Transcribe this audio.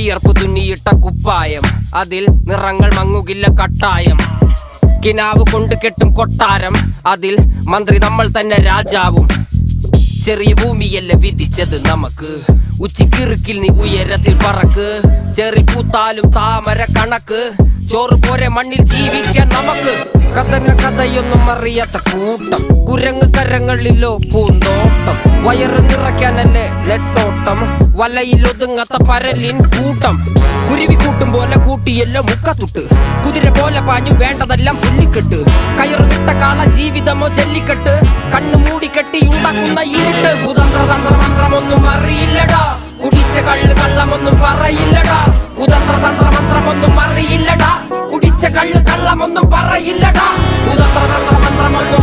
വിയർപ്പ് തുന്നിയിട്ട കുപ്പായം, അതിൽ നിറങ്ങൾ മങ്ങുകില്ല കട്ടായം. കിനാവ് കൊണ്ട് കെട്ടും കൊട്ടാരം, അതിൽ മന്ത്രി നമ്മൾ തന്നെ രാജാവും. ചെറിയ ഭൂമിയല്ല വിധിച്ചത് നമുക്ക്, ഉച്ചിക്കിറുക്കിൽ നീ ഉയരത്തിൽ പറക്ക്. ചെറി പൂത്താലും താമര കണക്ക്, ചോറ് പോരെ മണ്ണിൽ ജീവിക്കാൻ നമുക്ക്. കഥയൊന്നും അറിയാത്ത കൂട്ടം, കുരങ്ങ് കരങ്ങളിലോ പൂന്തോട്ടം. വയറ് നിറയ്ക്കാനല്ലേ നെട്ടോട്ടം, വലയിൽ ഒതുങ്ങാത്ത പരലിൻ കൂട്ടം. കുരുവി കൂട്ടും പോലെ കൂട്ടിയല്ലോ മുക്കത്തുട്ട്, കുതിര പോലെ പാഞ്ഞു വേണ്ടതെല്ലാം പുള്ളിക്കെട്ട്. കയറ് വിട്ട കാള ജീവിതമോ ജല്ലിക്കെട്ട്, കണ്ണു മൂടിക്കെട്ടി ഉണ്ടാക്കുന്ന ഇരുട്ട്. കുതന്ത്രതന്ത്രമന്ത്രമൊന്നും അറിയില്ലടാ, കുടിച്ച കള്ള് കള്ളമൊന്നും പറയില്ലടാ. കുതന്ത്രതന്ത്രമന്ത്രമൊന്നും അറിയില്ലടാ, കുടിച്ച കള്ള് കള്ളമൊന്നും പറയില്ലടാ. കുതന്ത്രതന്ത്രമന്ത്രമൊന്നും